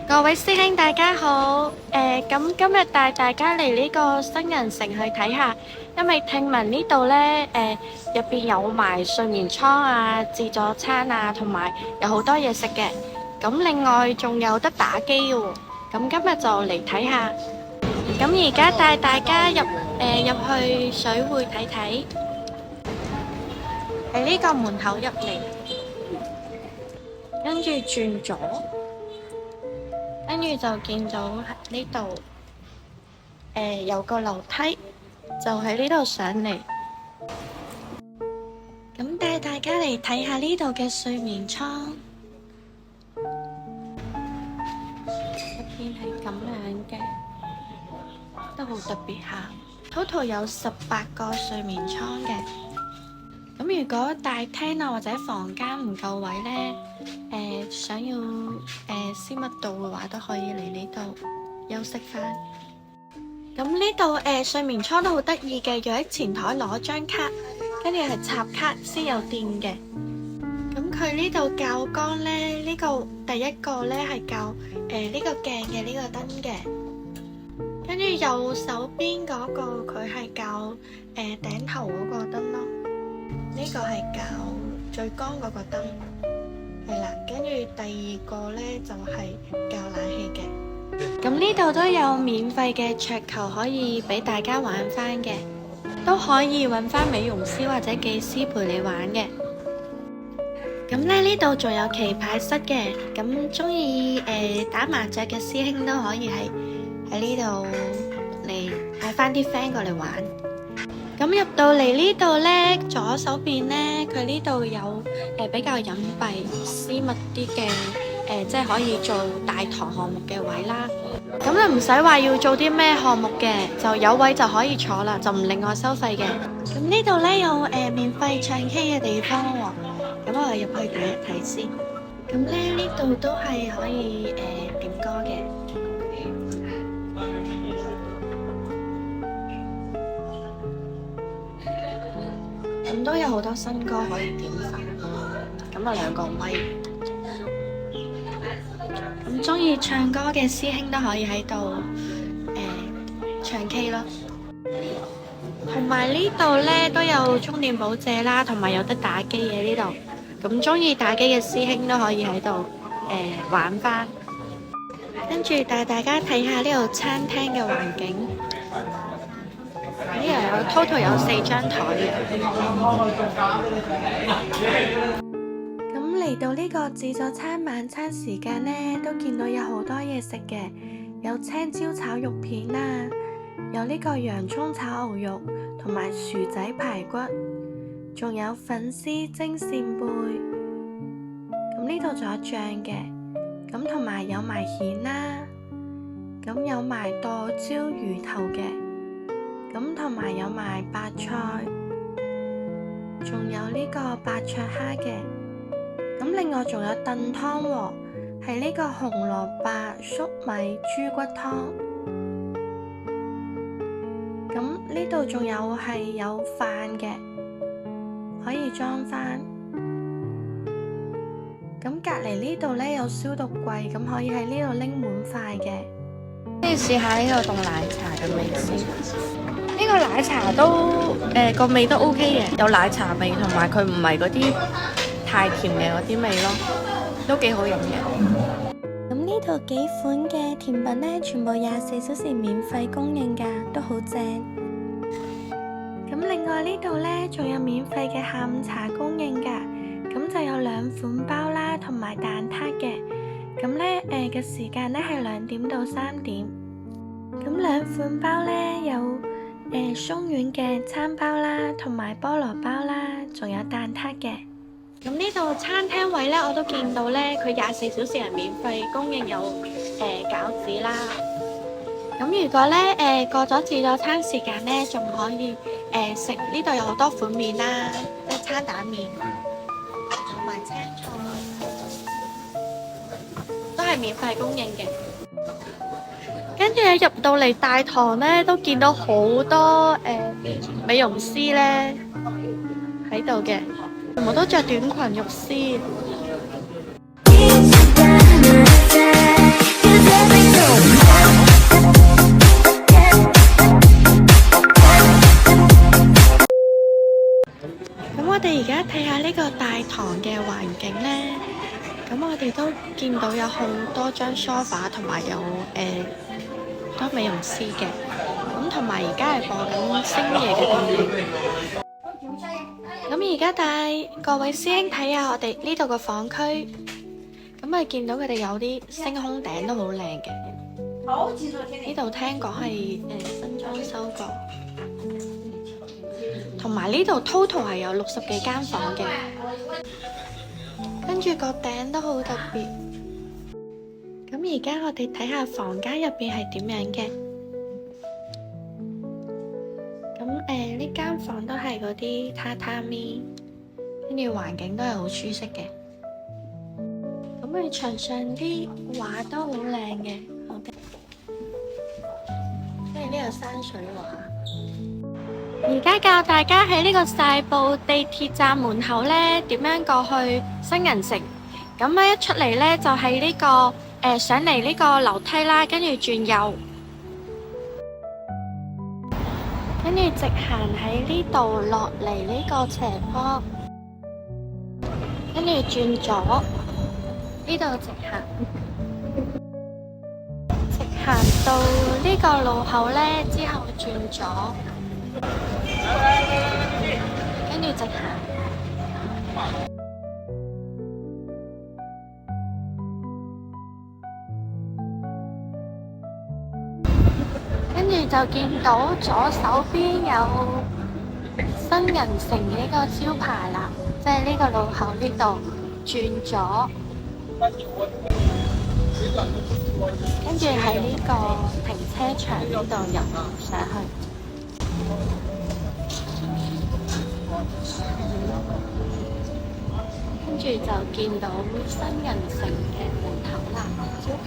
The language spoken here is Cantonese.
各位師兄大家好，咁今日帶大家嚟呢個新人城去睇下，因為聽聞呢度呢，入邊有埋睡眠艙啊、自助餐啊，同埋有好多嘢食嘅。咁另外仲有得打機嘅喎，咁今日就嚟睇下。咁而家帶大家入去水會睇睇，喺呢個門口入嚟，跟住轉左。跟住就見到呢度，有個樓梯，就喺呢度上嚟。咁帶大家嚟睇下呢度嘅睡眠艙，入邊係咁樣嘅，都好特別下。Total 有18個睡眠艙嘅。咁如果大廳啊或者房間唔夠位呢，想要私密度嘅話，都可以嚟呢度休息翻。咁呢度睡眠艙都好得意嘅，要喺前台攞張卡，跟住係插卡先有電嘅。咁佢呢度較光呢，呢個第一個呢係較呢個鏡嘅呢個燈嘅，跟住右手邊嗰個佢係較頂頭嗰個燈咯。呢個係較最光嗰個燈，係啦，跟住第二個呢就係較冷氣嘅。咁呢度都有免費嘅桌球可以俾大家玩翻嘅，都可以揾翻美容師或者技師陪你玩嘅。咁呢度仲有棋牌室嘅，咁中意打麻雀嘅師兄都可以喺呢度嚟嗌翻啲 friend 過嚟玩。咁入到嚟呢度呢，左手邊呢，佢呢度有比較隱蔽、私密啲嘅即係可以做大堂項目嘅位啦。咁就唔使話要做啲咩項目嘅，就有位就可以坐啦，就唔另外收費嘅。咁呢度呢，有免費唱 K 嘅地方喎，咁我哋入去睇一睇先。咁呢度都係可以點歌嘅。咁都有好多新歌可以點翻，咁啊2個咪，咁中意唱歌嘅師兄都可以喺度唱 K 咯。同埋呢度呢都有充電寶借啦，同埋有得打機嘅呢度，咁中意打機嘅師兄都可以喺度玩翻。跟住帶大家睇下呢度餐廳嘅環境。呢度有 total 有4張台嘅。咁嚟到呢個自助餐晚餐時間呢，都見到有好多嘢食嘅，有青椒炒肉片啦，有呢個洋葱炒牛肉，同埋薯仔排骨，仲有粉絲蒸扇貝。咁呢度仲有醬嘅，咁同埋有埋蜆啦，咁有埋剁椒魚頭嘅。咁同埋有埋白菜，仲有呢個白灼蝦嘅。咁另外仲有燉湯喎，係呢個紅蘿蔔粟米豬骨湯。咁呢度仲有係有飯嘅，可以裝翻。咁隔離呢度呢有消毒櫃，咁可以喺呢度拎滿塊嘅。可以試下呢個凍奶茶嘅味先。呢個奶茶都個味都 OK 嘅，有奶茶味，同埋佢唔係嗰啲太甜嘅嗰啲味咯，都幾好飲嘅。咁呢度幾款嘅甜品呢，全部24小時免費供應㗎，都好正。咁另外呢度呢，仲有免費嘅下午茶供應㗎，咁就有2款包啦，同埋蛋撻嘅。咁呢嘅時間呢係2點到3點。咁2款包呢有鬆軟嘅餐包啦，同埋菠蘿包啦，仲有蛋撻嘅。咁呢度餐廳位呢，我都見到呢，佢24小時係免費供應有餃子啦。咁如果呢過咗自助餐時間呢，仲可以食呢度有好多款麵啦，即係餐蛋麵，同埋青菜，都係免費供應嘅。跟住入到嚟大堂呢，都見到好多美容師呢喺度嘅，全部都着短裙肉絲。到有好多張梳化同埋有多美容師嘅，咁同埋而家係播緊星爺嘅電影。咁而家帶各位師兄睇下我哋呢度嘅房區，咁啊見到佢哋有啲星空頂都好靚嘅。呢度聽講係新裝修過，同埋呢度 total 係有60幾間房嘅，跟住個頂都好特別。咁而家我哋睇下房間入邊係點樣嘅。咁呢間房都係嗰啲榻榻米，跟住環境都係好舒適嘅。咁佢牆上啲畫都好靚嘅，跟住呢個山水畫。而家教大家喺呢個大埔地鐵站門口呢點樣過去新銀城。咁咧一出嚟呢，就係呢個上嚟呢個樓梯啦，跟住轉右，跟住直行喺呢度落嚟呢個斜坡，跟住轉左，呢度直行，直行到呢個路口呢，之後轉左，跟住直行。跟住就見到左手邊有新銀城嘅呢個招牌啦，即係呢個路口呢度轉左，跟住喺呢個停車場呢度入上去，跟住就見到新銀城嘅門口啦，招牌。